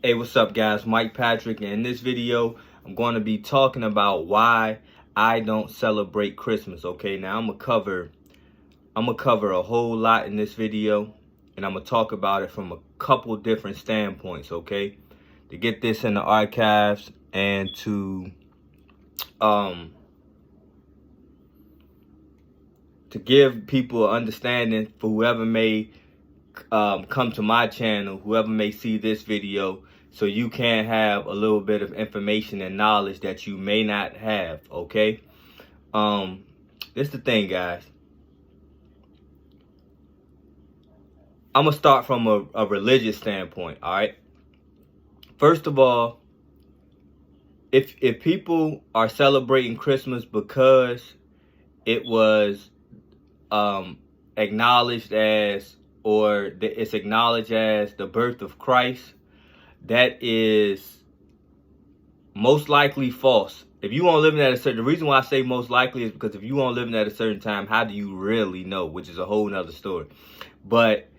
Hey, what's up guys? Mike Patrick, and in this video I'm going to be talking about why I don't celebrate Christmas. Okay, now I'm gonna cover a whole lot in this video, and I'm gonna talk about it from a couple different standpoints, okay? To get this in the archives and to give people an understanding for whoever may come to my channel, whoever may see this video, so you can have a little bit of information and knowledge that you may not have, okay? This is the thing, guys. I'm gonna start from a religious standpoint, all right? First of all, if people are celebrating Christmas because it was acknowledged as, or it's acknowledged as the birth of Christ, that is most likely false. If you want to live in at a certain, the reason why I say most likely is because if you want to live in at a certain time, how do you really know? Which is a whole nother story. But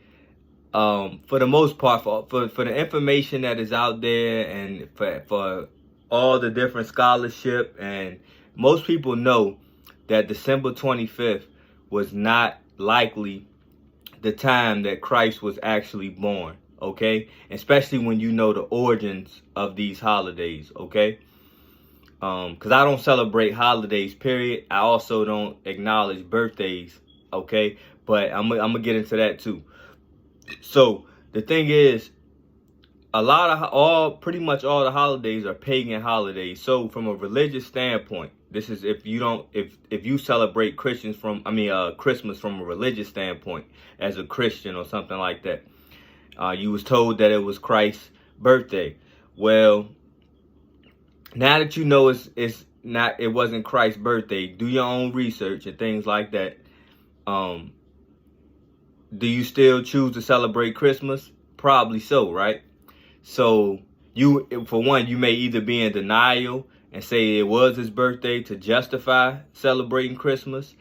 for the most part, for the information that is out there, and for all the different scholarship, and most people know that December 25th was not likely the time that Christ was actually born, okay? Especially when you know the origins of these holidays, okay? Because I don't celebrate holidays, period. I also don't acknowledge birthdays, okay? But I'm gonna get into that too. So the thing is, pretty much all the holidays are pagan holidays. So from a religious standpoint, this is if you celebrate Christmas from a religious standpoint as a Christian or something like that. You was told that it was Christ's birthday. Well, now that you know it wasn't Christ's birthday, do your own research and things like that. Do you still choose to celebrate Christmas? Probably so, right? So for one, you may either be in denial and say it was his birthday to justify celebrating Christmas,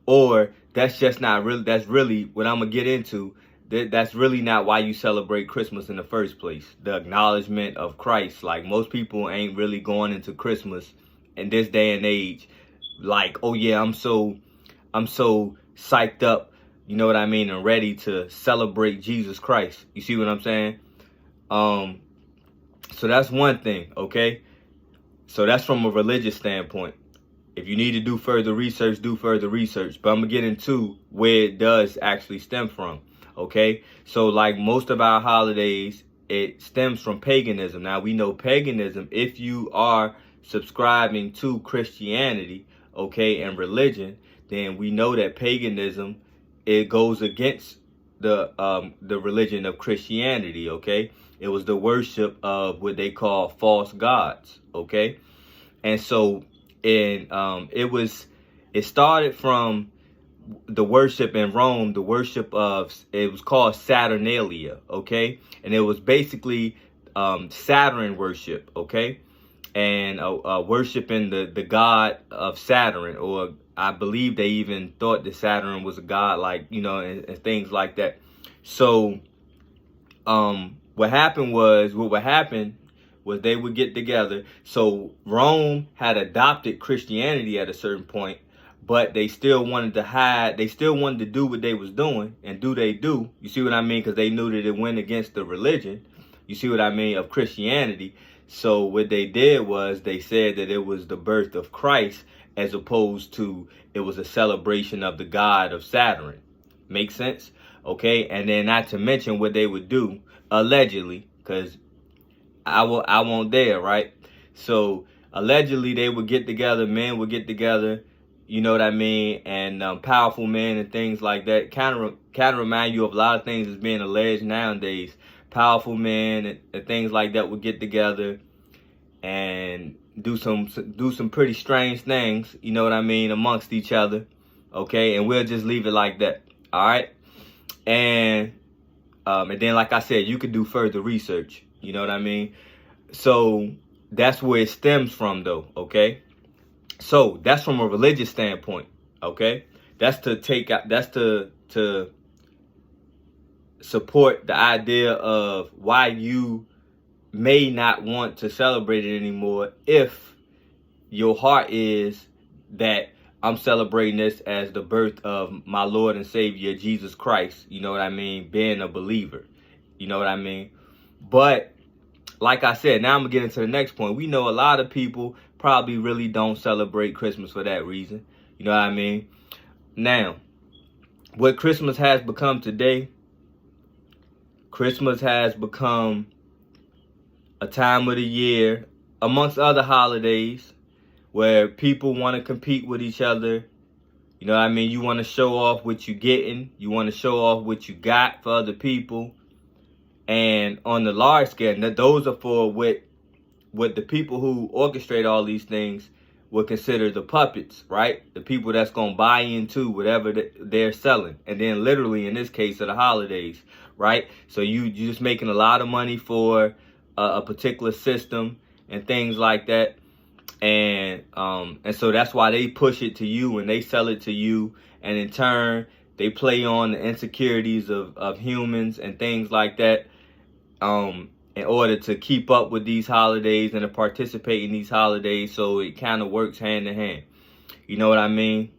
or that's just not really, that's really what I'm gonna get into. That's really not why you celebrate Christmas in the first place. The acknowledgement of Christ. Like, most people ain't really going into Christmas in this day and age like, oh yeah, I'm so psyched up, you know what I mean, and ready to celebrate Jesus Christ. You see what I'm saying? So that's one thing, okay? So that's from a religious standpoint. If you need to do further research, do further research. But I'm going to get into where it does actually stem from, okay? So like most of our holidays, it stems from paganism. Now, we know paganism, if you are subscribing to Christianity, okay, and religion, then we know that paganism, it goes against the religion of Christianity, okay? It was the worship of what they call false gods, okay? And so it started from the worship in Rome, the worship of, it was called Saturnalia, okay? And it was basically Saturn worship, okay? And worshiping the god of Saturn, or I believe they even thought that Saturn was a god, like, you know, and things like that. So what would happen was they would get together. So Rome had adopted Christianity at a certain point, but they still wanted to hide. They still wanted to do what they was doing, and do. You see what I mean? Because they knew that it went against the religion. You see what I mean, of Christianity. So what they did was they said that it was the birth of Christ, as opposed to it was a celebration of the god of Saturn. Make sense? Okay. And then, not to mention what they would do, allegedly, because I won't dare, right? So allegedly they would get together, men would get together, you know what I mean, and powerful men and things like that. Kind of remind you of a lot of things that's being alleged nowadays. Powerful men and things like that would get together and do some pretty strange things, you know what I mean, amongst each other, okay? And we'll just leave it like that, all right? And then, like I said, you could do further research, you know what I mean? So that's where it stems from, though, okay? So that's from a religious standpoint, okay? That's to support the idea of why you may not want to celebrate it anymore if your heart is that I'm celebrating this as the birth of my Lord and Savior, Jesus Christ. You know what I mean? Being a believer. You know what I mean? But like I said, now I'm going to get into the next point. We know a lot of people probably really don't celebrate Christmas for that reason. You know what I mean? Now, what Christmas has become today, Christmas has become a time of the year, amongst other holidays, where people want to compete with each other. You know what I mean? You want to show off what you're getting. You want to show off what you got for other people. And on the large scale, those are for what the people who orchestrate all these things would consider the puppets, right? The people that's going to buy into whatever they're selling. And then literally in this case of the holidays, right? So you're just making a lot of money for a particular system and things like that. And so that's why they push it to you and they sell it to you. And in turn, they play on the insecurities of humans and things like that. In order to keep up with these holidays and to participate in these holidays. So it kind of works hand in hand. You know what I mean?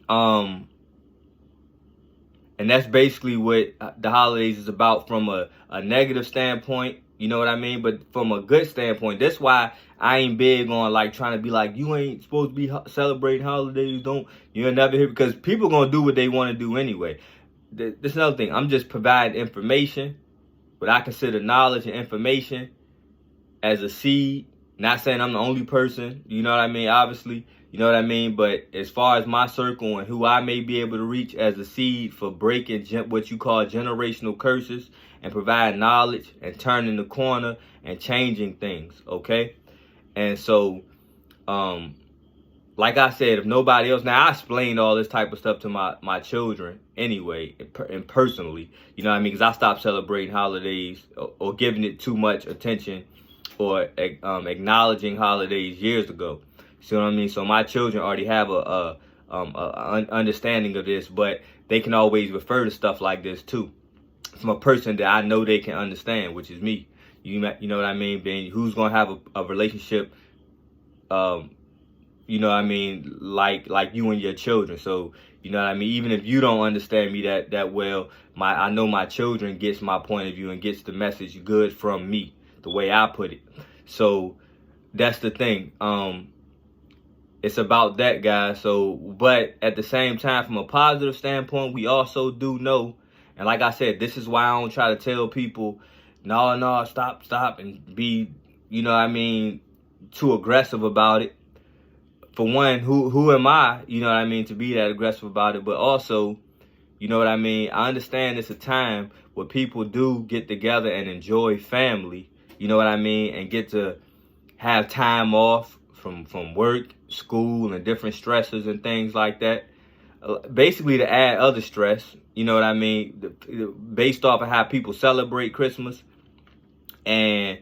And that's basically what the holidays is about from a negative standpoint. You know what I mean? But from a good standpoint, that's why I ain't big on like trying to be like, you ain't supposed to be celebrating holidays. You'll never hear, because people going to do what they want to do anyway. This is another thing. I'm just providing information, what I consider knowledge and information as a seed. Not saying I'm the only person, you know what I mean? Obviously, you know what I mean? But as far as my circle and who I may be able to reach as a seed for breaking what you call generational curses and providing knowledge and turning the corner and changing things, okay? And so, like I said, if nobody else, now I explained all this type of stuff to my children anyway, and personally, you know what I mean? Because I stopped celebrating holidays or giving it too much attention or acknowledging holidays years ago. See what I mean? So my children already have a understanding of this, but they can always refer to stuff like this too, from a person that I know they can understand, which is me. You know what I mean? Being who's gonna have a relationship, you know what I mean, like you and your children. So, you know what I mean? Even if you don't understand me that well, I know my children gets my point of view and gets the message good from me, the way I put it. So that's the thing. It's about that, guys. So, but at the same time, from a positive standpoint, we also do know, and like I said, this is why I don't try to tell people, no, stop, and be, you know what I mean, too aggressive about it. For one, who am I, you know what I mean, to be that aggressive about it? But also, you know what I mean, I understand it's a time where people do get together and enjoy family, you know what I mean, and get to have time off from work, school, and different stresses and things like that. Basically to add other stress, you know what I mean, based off of how people celebrate Christmas and,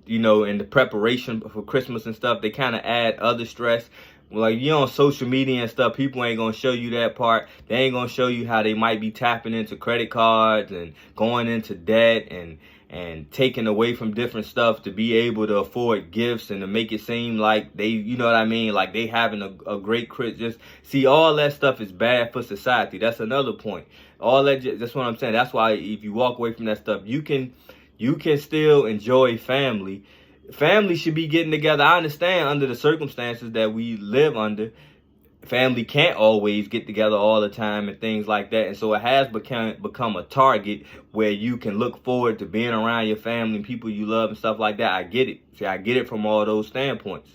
you know, in the preparation for Christmas and stuff, they kind of add other stress. Like, you know, on social media and stuff, people ain't going to show you that part. They ain't going to show you how they might be tapping into credit cards and going into debt and taking away from different stuff to be able to afford gifts and to make it seem like they, you know what I mean, like they having a great Christmas. See, all that stuff is bad for society. That's another point. All that, that's what I'm saying. That's why if you walk away from that stuff, you can still enjoy family. Family should be getting together. I understand under the circumstances that we live under, family can't always get together all the time and things like that. And so it has become a target where you can look forward to being around your family and people you love and stuff like that. I get it. See, I get it from all those standpoints.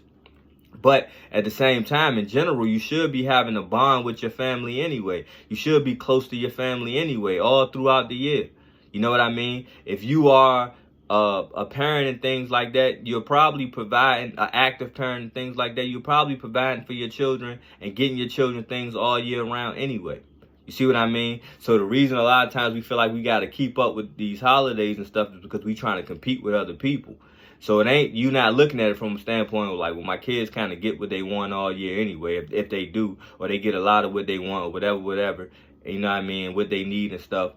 But at the same time, in general, you should be having a bond with your family anyway. You should be close to your family anyway, all throughout the year. You know what I mean? If you are a parent and things like that, you're probably providing, an active parent and things like that, you're probably providing for your children and getting your children things all year round anyway. You see what I mean? So the reason a lot of times we feel like we got to keep up with these holidays and stuff is because we trying to compete with other people. So it ain't, you not looking at it from a standpoint of like, well, my kids kind of get what they want all year anyway, if they do, or they get a lot of what they want or whatever, you know what I mean, what they need and stuff.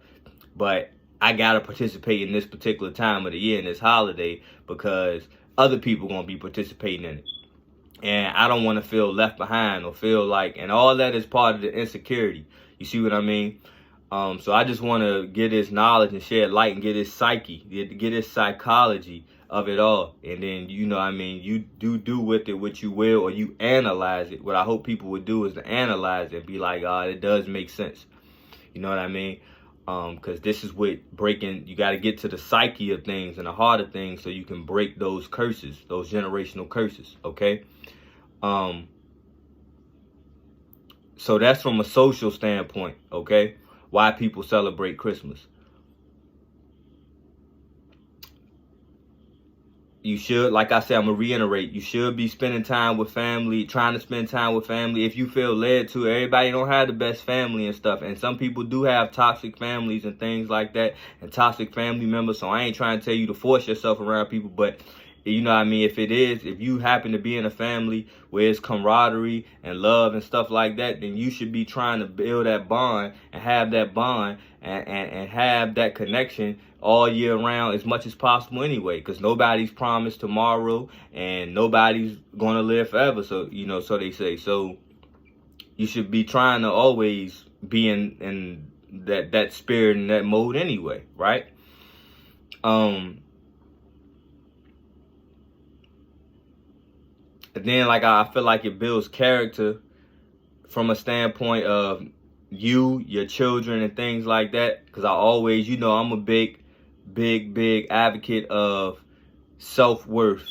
But I gotta participate in this particular time of the year, in this holiday, because other people gonna be participating in it. And I don't want to feel left behind or feel like, and all that is part of the insecurity. You see what I mean? So I just want to get his knowledge and shed light and get his psyche, get his psychology of it all. And then, you know what I mean, you do with it what you will, or you analyze it. What I hope people would do is to analyze it and be like, it does make sense. You know what I mean? Because this is what breaking, you got to get to the psyche of things and the heart of things so you can break those curses, those generational curses, okay? So that's from a social standpoint, okay? Why people celebrate Christmas. You should, like I said, I'm going to reiterate, you should be spending time with family, trying to spend time with family if you feel led to. Everybody don't have the best family and stuff. And some people do have toxic families and things like that, and toxic family members. So I ain't trying to tell you to force yourself around people, but you know what I mean? If you happen to be in a family where it's camaraderie and love and stuff like that, then you should be trying to build that bond and have that bond and have that connection all year round as much as possible anyway, because nobody's promised tomorrow and nobody's going to live forever. So, you know, so they say. So you should be trying to always be in that spirit and that mode anyway, right? And then, like, I feel like it builds character from a standpoint of you, your children, and things like that. Because I always, you know, I'm a big advocate of self-worth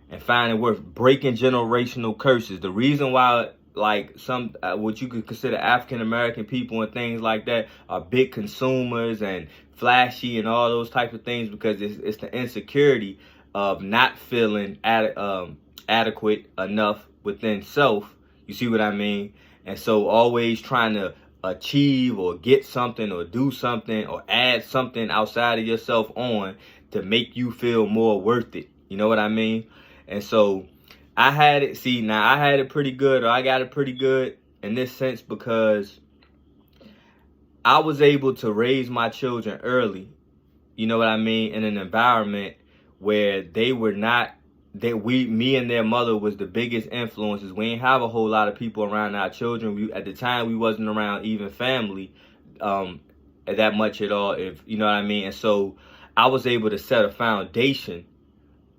and finding worth, breaking generational curses. The reason why, like, some what you could consider African-American people and things like that are big consumers and flashy and all those types of things, because it's the insecurity of not feeling adequate enough within self. You see what I mean? And so always trying to achieve or get something or do something or add something outside of yourself on to make you feel more worth it. You know what I mean? And so I had it pretty good, or I got it pretty good in this sense, because I was able to raise my children early, you know what I mean, in an environment where they were not, me and their mother was the biggest influences. We ain't have a whole lot of people around our children. At the time, we wasn't around even family that much at all, if you know what I mean. And so I was able to set a foundation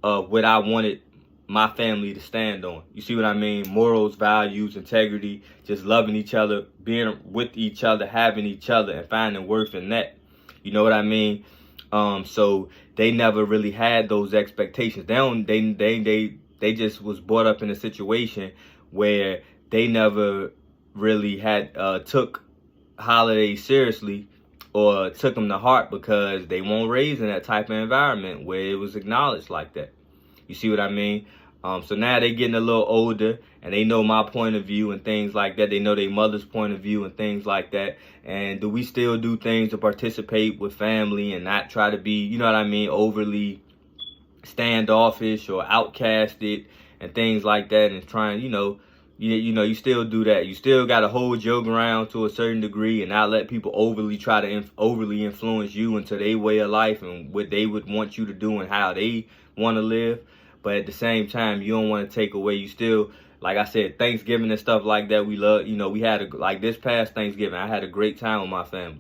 of what I wanted my family to stand on. You see what I mean? Morals, values, integrity, just loving each other, being with each other, having each other, and finding worth in that. You know what I mean? So they never really had those expectations. They just was brought up in a situation where they never really had took holidays seriously or took them to heart, because they weren't raised in that type of environment where it was acknowledged like that. You see what I mean? So now they're getting a little older and they know my point of view and things like that. They know their mother's point of view and things like that. And do we still do things to participate with family and not try to be, you know what I mean, overly standoffish or outcasted and things like that, and trying, you still do that. You still got to hold your ground to a certain degree and not let people overly try to overly influence you into their way of life and what they would want you to do and how they want to live. But at the same time, you don't want to take away. You still, like I said, Thanksgiving and stuff like that, we love, we had like this past Thanksgiving, I had a great time with my family.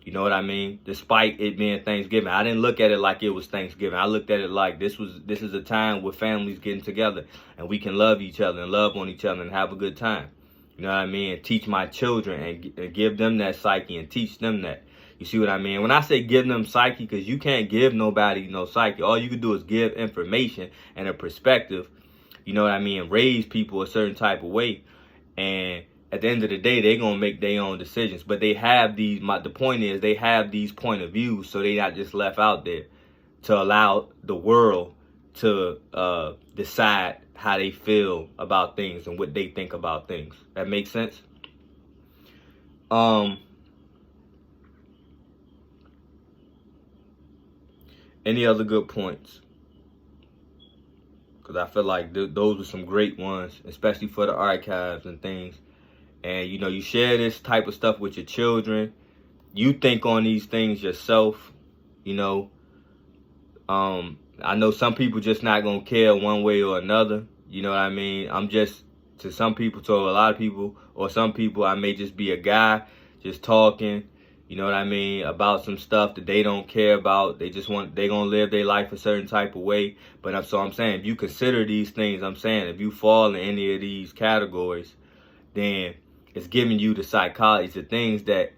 You know what I mean? Despite it being Thanksgiving, I didn't look at it like it was Thanksgiving. I looked at it like this is a time where families getting together and we can love each other and love on each other and have a good time. You know what I mean? And teach my children and give them that psyche and teach them that. You see what I mean? When I say give them psyche, because you can't give nobody no psyche. All you can do is give information and a perspective, you know what I mean, and raise people a certain type of way. And at the end of the day, they're going to make their own decisions. But they have the point is they have these point of views, so they're not just left out there to allow the world to decide how they feel about things and what they think about things. That makes sense? Any other good points? Because I feel like those were some great ones, especially for the archives and things. And, you share this type of stuff with your children. You think on these things yourself. You know, I know some people just not gonna care one way or another. You know what I mean? I'm just, to some people, to a lot of people, or some people, I may just be a guy just talking, you know what I mean, about some stuff that they don't care about. They just want, they gonna live their life a certain type of way. But I'm saying, if you consider these things, I'm saying, if you fall in any of these categories, then it's giving you the psychology, the things that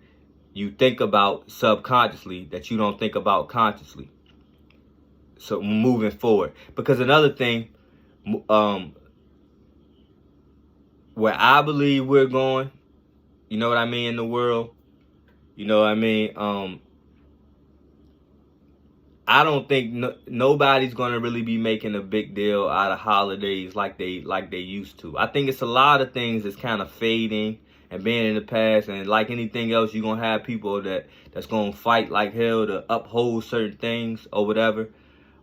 you think about subconsciously that you don't think about consciously. So moving forward, because another thing, where I believe we're going, you know what I mean, in the world, you know what I mean, I don't think nobody's gonna really be making a big deal out of holidays like they used to. I think it's a lot of things that's kind of fading and being in the past, and like anything else, you're gonna have people that's gonna fight like hell to uphold certain things or whatever.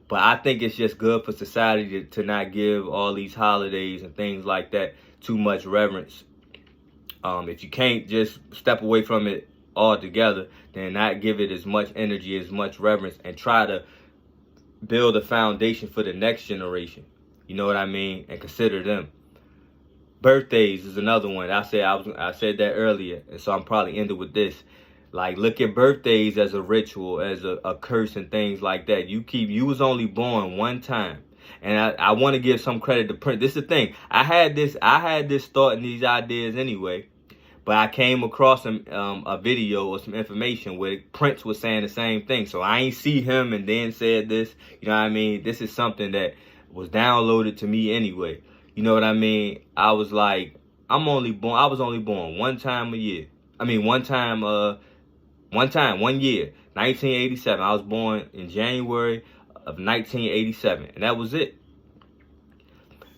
But I think it's just good for society to not give all these holidays and things like that too much reverence. If you can't just step away from it altogether, then not give it as much energy, as much reverence, and try to build a foundation for the next generation. You know what I mean? And consider them. Birthdays is another one. I said that earlier, and so I'm probably ending with this. Like, look at birthdays as a ritual, as a curse and things like that. You was only born one time. And I want to give some credit to Prince. This is the thing. I had this thought and these ideas anyway, but I came across a video or some information where Prince was saying the same thing. So I ain't see him and then said this. You know what I mean? This is something that was downloaded to me anyway. You know what I mean? I was like, I was only born one time a year. I mean, one year, 1987. I was born in January of 1987, and that was it.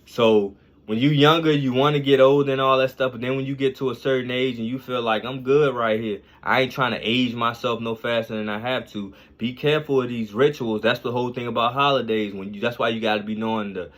So when you younger, you want to get old and all that stuff, but then when you get to a certain age and you feel like, I'm good right here, I ain't trying to age myself no faster than I have to. Be careful of these rituals. That's the whole thing about holidays. That's why you got to be knowing the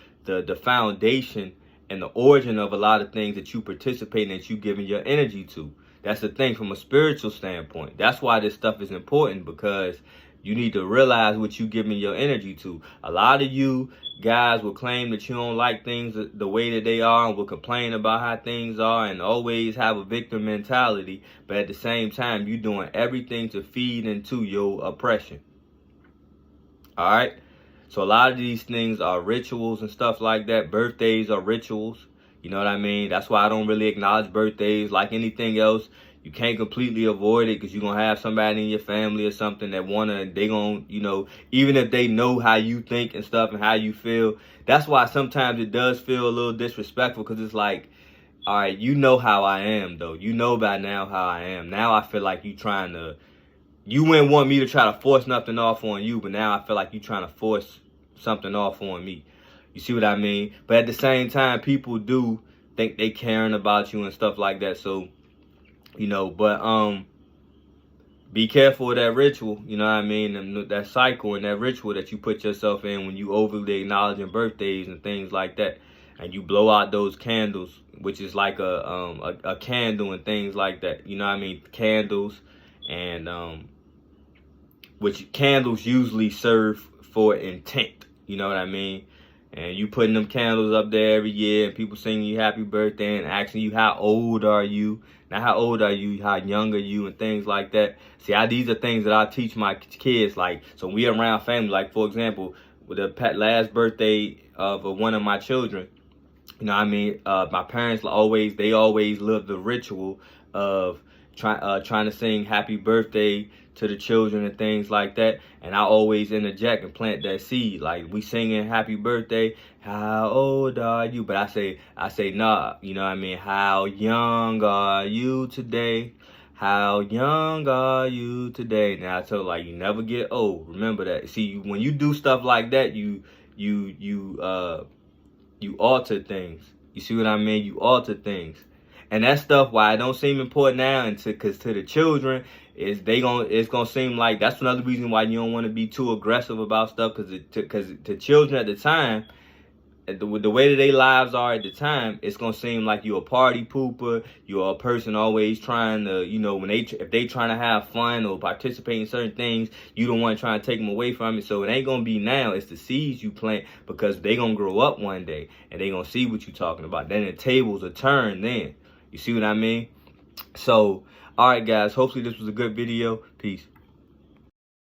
foundation and the origin of a lot of things that you participate in, that you giving your energy to. That's the thing from a spiritual standpoint. That's why this stuff is important, because you need to realize what you giving your energy to. A lot of you guys will claim that you don't like things the way that they are, and will complain about how things are, and always have a victim mentality. But at the same time, you're doing everything to feed into your oppression. All right? So a lot of these things are rituals and stuff like that. Birthdays are rituals. You know what I mean? That's why I don't really acknowledge birthdays. Like anything else, you can't completely avoid it, because you're going to have somebody in your family or something that they going to, you know, even if they know how you think and stuff and how you feel. That's why sometimes it does feel a little disrespectful, because it's like, all right, you know how I am, though. You know by now how I am. Now I feel like you wouldn't want me to try to force nothing off on you, but now I feel like you trying to force something off on me. You see what I mean? But at the same time, people do think they caring about you and stuff like that. So, you know, but be careful of that ritual, you know what I mean? And that cycle and that ritual that you put yourself in when you overly acknowledging birthdays and things like that. And you blow out those candles, which is like a candle and things like that. You know what I mean? Candles, and which candles usually serve for intent. You know what I mean? And you putting them candles up there every year, and people singing you happy birthday and asking you how old are you. Not how old are you, how young are you, and things like that. See, these are things that I teach my kids. Like, so we around family. Like, for example, with the last birthday of one of my children, you know what I mean? My parents always lived the ritual of trying to sing happy birthday to the children and things like that. And I always interject and plant that seed. Like, we singing happy birthday, how old are you? But I say nah, you know what I mean? How young are you today? How young are you today? Now I tell, like, you never get old. Remember that. See, when you do stuff like that, you alter things. You see what I mean? You alter things. And that stuff, why it don't seem important now, and because to the children, it's gonna seem like that's another reason why you don't want to be too aggressive about stuff, because to children at the time, the way that their lives are at the time, it's gonna seem like you're a party pooper. You're a person always trying to, you know, if they trying to have fun or participate in certain things, you don't want to try to take them away from it. So it ain't gonna be now. It's the seeds you plant, because they gonna grow up one day and they gonna see what you talking about. Then the tables will turn. Then you see what I mean? So, all right, guys. Hopefully this was a good video. Peace.